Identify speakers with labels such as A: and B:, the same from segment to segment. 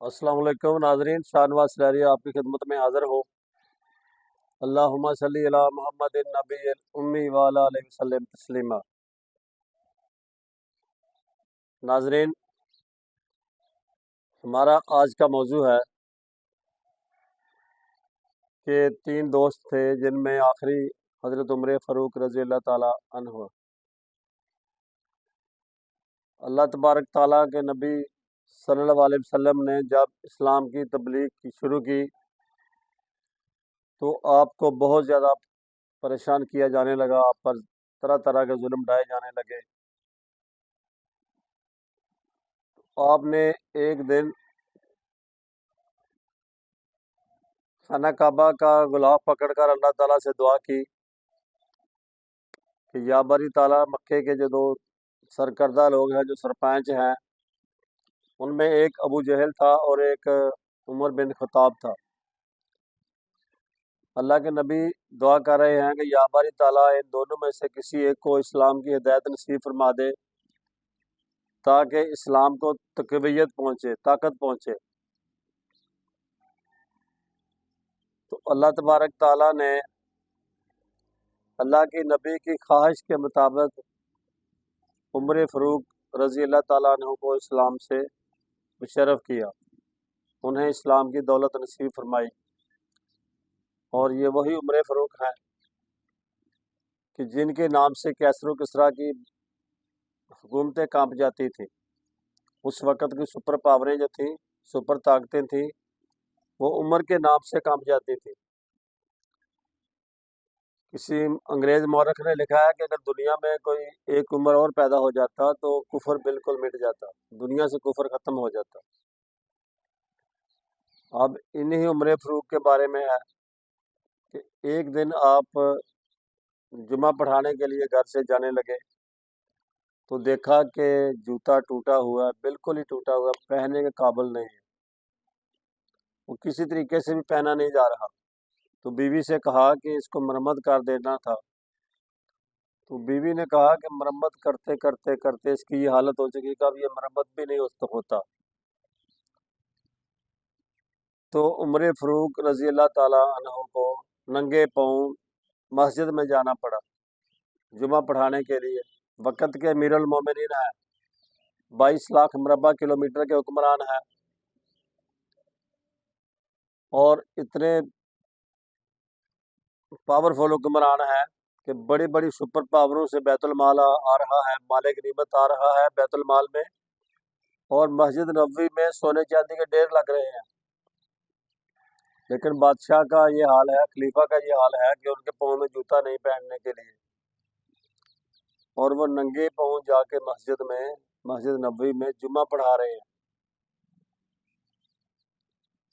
A: अस्सलाम वालेकुम नाजरीन, शाहनवाज सरारी आपकी खिदमत में हाज़िर हो। अल्लाहुम्मा सल्ली अला मुहम्मदिन नबिय्यिल उम्मी व अला आलिहि वसल्लम तस्लीमा। नाजरीन, हमारा आज का मौजू है कि तीन दोस्त थे जिनमें आखिरी हज़रत उमर फ़ारूक रज़ी अल्लाह ताला अन्हु। अल्लाह तबारक ताला के नबी सल्लल्लाहु अलैहि वसल्लम ने जब इस्लाम की तबलीग की शुरू की तो आपको बहुत ज़्यादा परेशान किया जाने लगा, आप पर तरह तरह के जुल्म ढाए जाने लगे। आपने एक दिन खाना काबा का गुलाब पकड़कर अल्लाह ताला से दुआ की कि या बारी ताला, मक्के के जो दो सरकर्दा लोग हैं, जो सरपंच हैं, उनमें एक अबू जहल था और एक उमर बिन खत्ताब था। अल्लाह के नबी दुआ कर रहे हैं कि या बारी ताला, इन दोनों में से किसी एक को इस्लाम की हिदायत नसीब फरमा दे ताकि इस्लाम को तकवीयत पहुँचे, ताकत पहुँचे। तो अल्लाह तबारक ताला ने अल्लाह की नबी की ख्वाहिश के मुताबिक उमर फ़ारूक रज़ी अल्लाह ताला अन्हु को इस्लाम से मुशर्रफ किया, उन्हें इस्लाम की दौलत नसीब फरमाई। और ये वही उमर फ़ारूक हैं कि जिनके नाम से कैसर किसरा की हुकूमतें कांप जाती थीं। उस वक़्त की सुपर पावरें जो थीं, सुपर ताकतें थीं, वो उमर के नाम से कांप जाती थी। किसी अंग्रेज़ मौरख ने लिखा है कि अगर दुनिया में कोई एक उमर और पैदा हो जाता तो कुफर बिल्कुल मिट जाता, दुनिया से कुफर ख़त्म हो जाता। अब इन्हीं उमर फ़ारूक के बारे में है कि एक दिन आप जुमा पढ़ाने के लिए घर से जाने लगे तो देखा कि जूता टूटा हुआ है, बिल्कुल ही टूटा हुआ, पहनने के काबिल नहीं है, वो किसी तरीके से भी पहना नहीं जा रहा। तो बीवी से कहा कि इसको मरम्मत कर देना था। तो बीवी ने कहा कि मरम्मत करते करते करते इसकी ये हालत हो चुकी कि अब ये मरम्मत भी नहीं होता। तो उमर फ़ारूक रज़ी अल्लाह ताला अन्हु को नंगे पाँव मस्जिद में जाना पड़ा जुमा पढ़ाने के लिए। वक़्त के अमीरुल मोमिनीन हैं, 22 लाख मरबा किलोमीटर के हुक्मरान हैं और इतने पावरफुल हुक्मरान हैं कि बड़ी बड़ी सुपर पावरों से बैतुल माल आ रहा है, माल गनीमत आ रहा है बैतुल माल में, और मस्जिद नबवी में सोने चांदी के ढेर लग रहे हैं। लेकिन बादशाह का ये हाल है, खलीफा का ये हाल है कि उनके पाँव में जूता नहीं पहनने के लिए, और वो नंगे पाँव जाके मस्जिद नबवी में जुमा पढ़ा रहे हैं।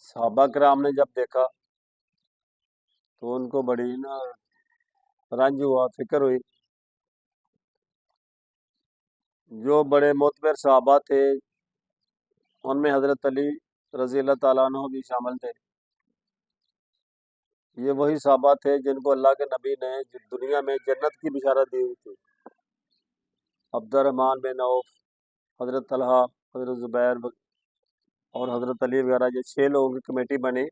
A: सहाबा किराम ने जब देखा तो उनको बड़ी ना रंज हुआ, फिक्र हुई। जो बड़े मोतबर सहाबा थे उनमें हज़रत अली रज़ी अल्लाह ताला अन्हु भी शामिल थे। ये वही सहाबा थे जिनको अल्लाह के नबी ने दुनिया में जन्नत की बिशारत दी हुई थी। अब्दुर्रहमान बिन औफ, हज़रत तलहा, हज़रत ज़ुबैर और हज़रत अली वगैरह, ये 6 लोगों की कमेटी बनी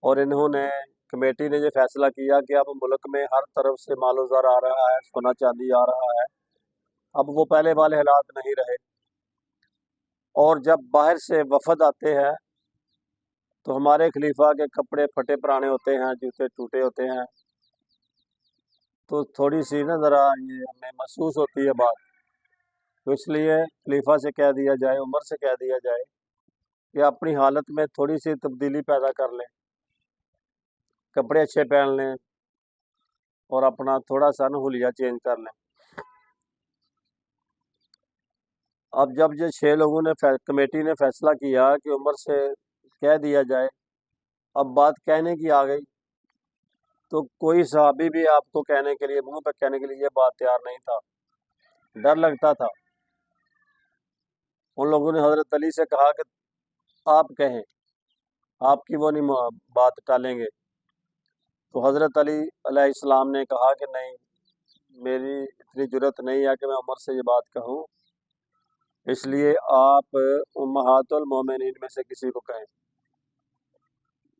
A: और इन्होंने कमेटी ने ये फैसला किया कि अब मुल्क में हर तरफ से मालो ज़र आ रहा है, सोना चांदी आ रहा है, अब वो पहले वाले हालात नहीं रहे। और जब बाहर से वफद आते हैं तो हमारे खलीफा के कपड़े फटे पुराने होते हैं, जूते टूटे होते हैं, तो थोड़ी सी ना ज़रा ये हमें महसूस होती है बात। तो इसलिए खलीफा से कह दिया जाए, उमर से कह दिया जाए कि अपनी हालत में थोड़ी सी तब्दीली पैदा कर लें, कपड़े अच्छे पहन लें और अपना थोड़ा सा ना हुलिया चेंज कर लें। अब जब ये 6 लोगों ने कमेटी ने फैसला किया कि उमर से कह दिया जाए, अब बात कहने की आ गई, तो कोई सहाबी भी आपको कहने के लिए, मुंह पर कहने के लिए ये बात तैयार नहीं था, डर लगता था। उन लोगों ने हज़रत अली से कहा कि आप कहें, आपकी वो नहीं बात टालेंगे। तो हज़रत अली अलैहिस्सलाम ने कहा कि नहीं, मेरी इतनी जुर्रत नहीं है कि मैं उमर से ये बात कहूँ, اس لیے آپ امہات المومنین میں سے کسی کو کہیں۔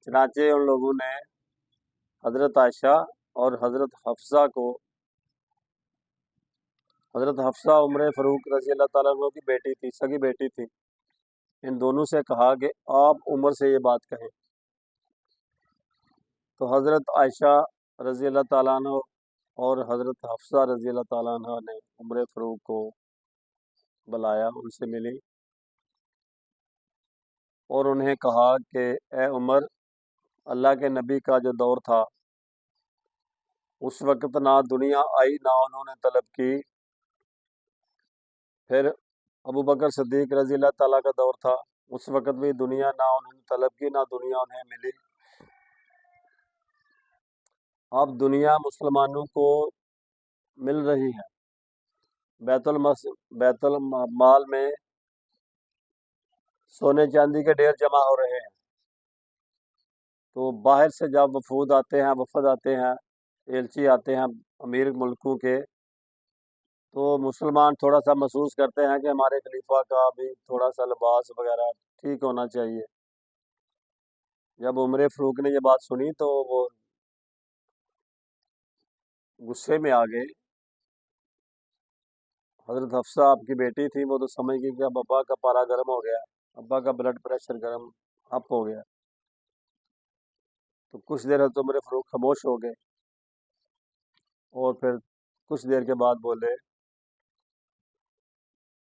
A: چنانچہ ان لوگوں نے حضرت عائشہ اور حضرت حفصہ عمر فاروق رضی اللہ تعالیٰ عنہ کی بیٹی تھی، سگی بیٹی تھی، ان دونوں سے کہا کہ آپ عمر سے یہ بات کہیں۔ تو حضرت عائشہ رضی اللہ تعالیٰ عنہ اور حضرت حفصہ رضی اللہ تعالیٰ عنہ نے عمر فاروق کو بلایا، ان سے ملی اور انہیں کہا کہ اے عمر، اللہ کے نبی کا جو دور تھا اس وقت نہ دنیا آئی نہ انہوں نے طلب کی، پھر ابو بکر صدیق رضی اللہ تعالیٰ کا دور تھا، اس وقت بھی دنیا نہ انہوں نے طلب کی نہ دنیا انہیں ملی۔ اب دنیا مسلمانوں کو مل رہی ہے، بیت المال میں سونے چاندی کے ڈھیر جمع ہو رہے ہیں، تو باہر سے جب وفد آتے ہیں، ایلچی آتے ہیں امیر ملکوں کے، تو مسلمان تھوڑا سا محسوس کرتے ہیں کہ ہمارے خلیفہ کا بھی تھوڑا سا لباس وغیرہ ٹھیک ہونا چاہیے۔ جب عمر فاروق نے یہ بات سنی تو وہ غصے میں آ گئے۔ حضرت حفصہ آپ کی بیٹی تھی، وہ تو سمجھ گئی کہ اب ابا کا پارا گرم ہو گیا، ابا کا بلڈ پریشر گرم اپ ہو گیا۔ تو کچھ دیر حضرت عمر فاروق خاموش ہو گئے اور پھر کچھ دیر کے بعد بولے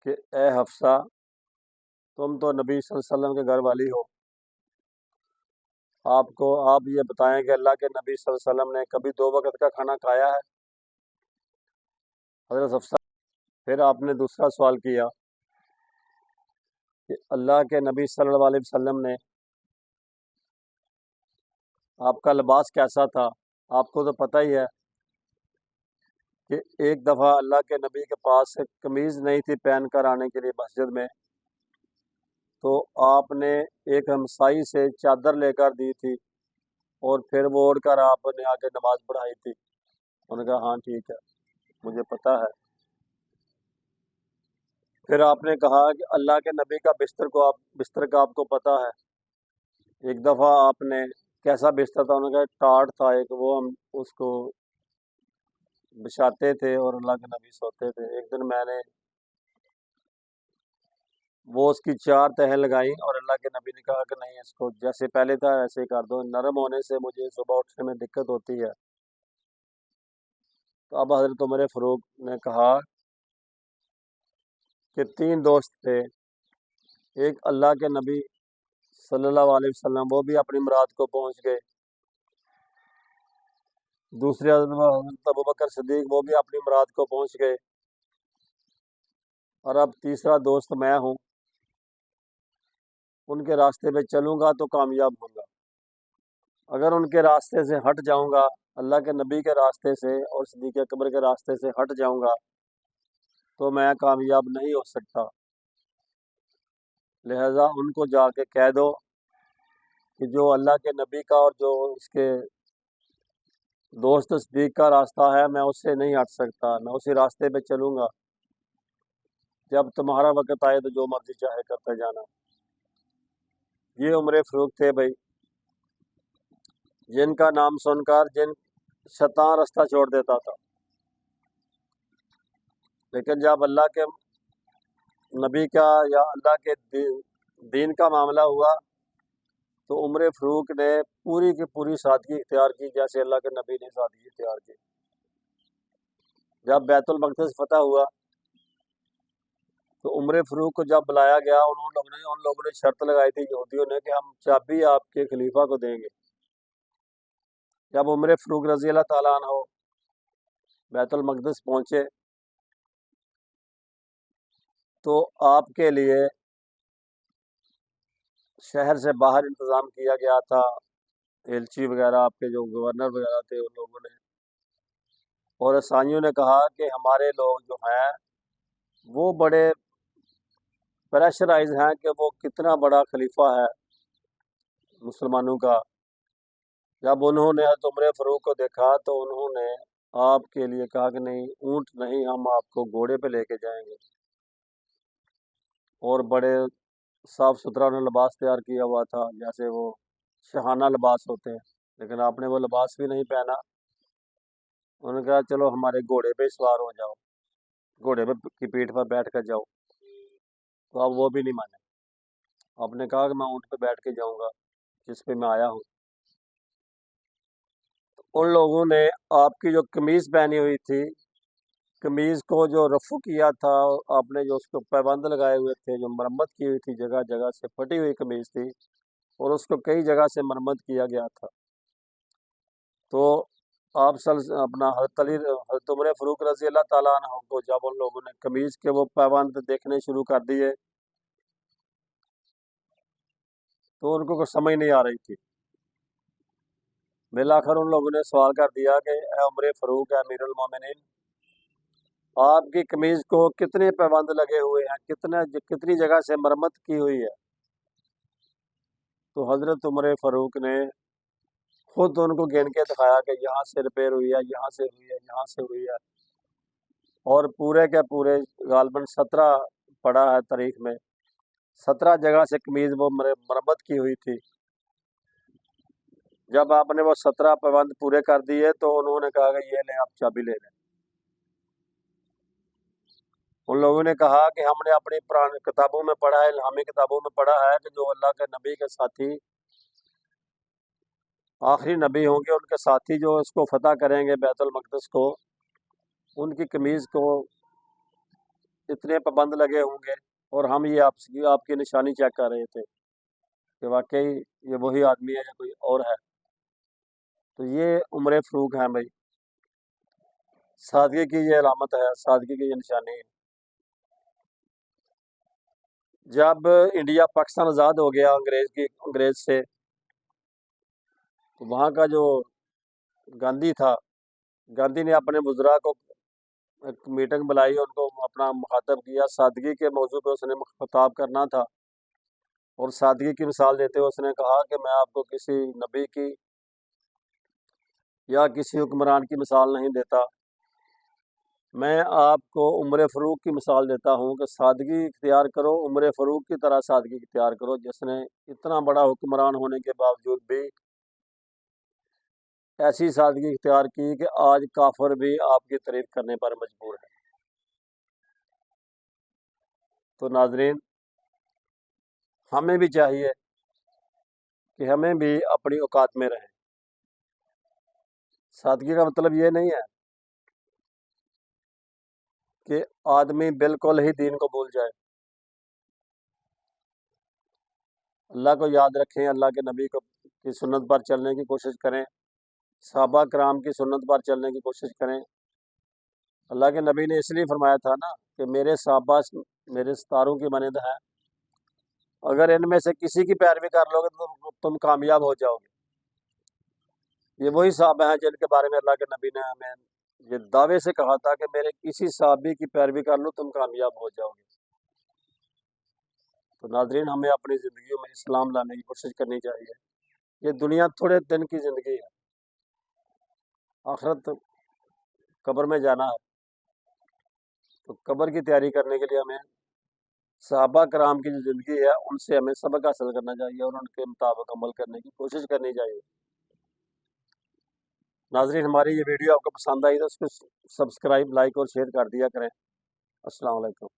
A: کہ اے حفصہ، تم تو نبی صلی اللہ علیہ وسلم کے گھر والی ہو، آپ یہ بتائیں کہ اللہ کے نبی صلی اللہ علیہ وسلم نے کبھی 2 وقت کا کھانا کھایا ہے؟ حضرت حفصہ، پھر آپ نے دوسرا سوال کیا کہ اللہ کے نبی صلی اللہ علیہ وسلم نے آپ کا لباس کیسا تھا؟ آپ کو تو پتہ ہی ہے کہ ایک دفعہ اللہ کے نبی کے پاس قمیض نہیں تھی پہن کر آنے کے لیے مسجد میں، تو آپ نے ایک ہمسائی سے چادر لے کر دی تھی اور پھر وہ اوڑھ کر آپ نے آ کے نماز پڑھائی تھی۔ انہوں نے کہا ہاں ٹھیک ہے، مجھے پتہ ہے۔ پھر آپ نے کہا کہ اللہ کے نبی کا بستر کا آپ کو پتہ ہے؟ ایک دفعہ آپ نے کیسا بستر تھا؟ انہوں نے کہا ٹاٹ تھا ایک، وہ ہم اس کو بچھاتے تھے اور اللہ کے نبی سوتے تھے۔ ایک دن میں نے وہ اس کی 4 تہیں لگائیں اور اللہ کے نبی نے کہا کہ نہیں، اس کو جیسے پہلے تھا ایسے ہی کر دو، نرم ہونے سے مجھے صبح اٹھنے میں دقت ہوتی ہے۔ تو اب حضرت عمر فاروق نے کہا کہ 3 دوست تھے، ایک اللہ کے نبی صلی اللہ علیہ وسلم، وہ بھی اپنی مراد کو پہنچ گئے، دوسرے حضرت ابو بکر صدیق، وہ بھی اپنی مراد کو پہنچ گئے، اور اب تیسرا دوست میں ہوں، ان کے راستے پہ چلوں گا تو کامیاب ہوں گا، اگر ان کے راستے سے ہٹ جاؤں گا، اللہ کے نبی کے راستے سے اور صدیق اکبر کے راستے سے ہٹ جاؤں گا تو میں کامیاب نہیں ہو سکتا، لہذا ان کو جا کے کہہ دو کہ جو اللہ کے نبی کا اور جو اس کے دوست صدیق کا راستہ ہے میں اس سے نہیں ہٹ سکتا، میں اسی راستے پہ چلوں گا، جب تمہارا وقت آئے تو جو مرضی چاہے کرتے جانا۔ یہ عمر فاروق تھے بھائی، جن کا نام سن کر شیطان راستہ چھوڑ دیتا تھا، لیکن جب اللہ کے نبی کا یا اللہ کے دین کا معاملہ ہوا تو عمر فاروق نے پوری کی پوری سادگی اختیار کی، جیسے اللہ کے نبی نے سادگی اختیار کی۔ جب بیت المقدس فتح ہوا تو عمر فاروق کو جب بلایا گیا، ان لوگوں نے شرط لگائی تھی یہودیوں نے کہ ہم چابی آپ کے خلیفہ کو دیں گے۔ جب عمر فاروق رضی اللہ تعالیٰ عنہ بیت المقدس پہنچے تو آپ کے لیے شہر سے باہر انتظام کیا گیا تھا، ایلچی وغیرہ، آپ کے جو گورنر وغیرہ تھے ان لوگوں نے، اور عیسائیوں نے کہا کہ ہمارے لوگ جو ہیں وہ بڑے پریشرائز ہیں کہ وہ کتنا بڑا خلیفہ ہے مسلمانوں کا۔ جب انہوں نے حضرت عمر فاروق کو دیکھا تو انہوں نے آپ کے لیے کہا کہ نہیں، اونٹ نہیں، ہم آپ کو گھوڑے پہ لے کے جائیں گے۔ और बड़े साफ सुथरा उन्होंने लिबास तैयार किया हुआ था, जैसे वो शहाना लिबास होते हैं, लेकिन आपने वो लिबास भी नहीं पहना। उन्होंने कहा चलो हमारे घोड़े पे सवार हो जाओ, घोड़े पे की पीठ पर बैठ कर जाओ, तो आप वो भी नहीं माने। आपने कहा कि मैं ऊँट पे बैठ के जाऊंगा जिस पे मैं आया हूँ। उन लोगों ने आपकी जो कमीज पहनी हुई थी, कमीज को जो रफू किया था, आपने जो उसको पैबंद लगाए हुए थे, जो मरम्मत की हुई थी, जगह जगह से फटी हुई कमीज थी और उसको कई जगह से मरम्मत किया गया था। तो आप सल अपना हज़रत उमर फ़ारूक रज़ी अल्लाह ताला अन्हु को जब उन लोगों ने कमीज के वो पैबंद देखने शुरू कर दिए, तो उनको कुछ समझ नहीं आ रही थी। बिलाखिर उन लोगों ने सवाल कर दिया कि ए उमर फ़ारूक, है अमीरुल मोमिनीन, आपकी कमीज को कितने पैबंद लगे हुए हैं, कितनी जगह से मरम्मत की हुई है? तो हज़रत उमर फ़ारूक ने खुद उनको गिन के दिखाया कि यहाँ से रिपेयर हुई है, यहाँ से हुई है, यहाँ से हुई है, और पूरे के पूरे गालबन 17 पड़ा है तारीख में, 17 जगह से कमीज वो मरम्मत की हुई थी। जब आपने वो 17 पैबंद पूरे कर दिए तो उन्होंने कहा कि ये लें, आप चाबी ले लें। उन लोगों ने कहा कि हमने अपनी पुरानी किताबों में पढ़ा है, इल्हामी किताबों में पढ़ा है कि जो अल्लाह के नबी के साथी आखिरी नबी होंगे, उनके साथी जो इसको फतह करेंगे बैतुल मक़दस को, उनकी कमीज को इतने पाबंद लगे होंगे। और हम ये आपकी निशानी चेक कर रहे थे कि वाकई ये वही आदमी है या कोई और है। तो ये उम्र फ़ारूक हैं भाई, सादगी की ये अलामत है, सादगी की ये निशानी है। जब इंडिया पाकिस्तान आज़ाद हो गया अंग्रेज़ से, तो वहाँ का जो गांधी था, गांधी ने अपने बुज़ुर्ग को एक मीटिंग बुलाई, उनको अपना मुखातब किया, सादगी के मौजू पे उसने खिताब करना था, और सादगी की मिसाल देते हुए उसने कहा कि मैं आपको किसी नबी की या किसी हुक्मरान की मिसाल नहीं देता, मैं आपको उम्र फ़ारूक की मिसाल देता हूँ कि सादगी इख्तियार करो, उम्र फ़ारूक की तरह सादगी इख्तियार करो, जिसने इतना बड़ा हुक्मरान होने के बावजूद भी ऐसी सादगी इख्तियार की कि आज काफिर भी आपकी तारीफ करने पर मजबूर है। तो नाज़रीन, हमें भी चाहिए कि हमें भी अपनी औकात में रहें। सादगी का मतलब ये नहीं है कि आदमी बिल्कुल ही दीन को भूल जाए। अल्लाह को याद रखें, अल्लाह के नबी की सुन्नत पर चलने की कोशिश करें, सहाबा कराम की सुन्नत पर चलने की कोशिश करें। अल्लाह के नबी ने इसलिए फरमाया था ना कि मेरे सहाबा मेरे सितारों की मानद हैं, अगर इनमें से किसी की पैरवी कर लोगे तो तुम कामयाब हो जाओगे। ये वही सहाबा हैं जिनके बारे में अल्लाह के नबी ने हमें ये दावे से कहा था कि मेरे किसी सहाबी की पैरवी कर लो, तुम कामयाब हो जाओगे। तो नाज़रीन, हमें अपनी ज़िंदगी में इस्लाम लाने की कोशिश करनी चाहिए। ये दुनिया थोड़े दिन की ज़िंदगी है, आखिरत कब्र में जाना है। तो कब्र की तैयारी करने के लिए हमें सहाबा कराम की जो ज़िंदगी है उनसे हमें सबक हासिल करना चाहिए और उनके मुताबिक अमल करने की कोशिश करनी चाहिए। नाज़रीन, हमारी ये वीडियो आपको पसंद आई तो उसको सब्सक्राइब, लाइक और शेयर कर दिया करें। अस्सलाम वालेकुम।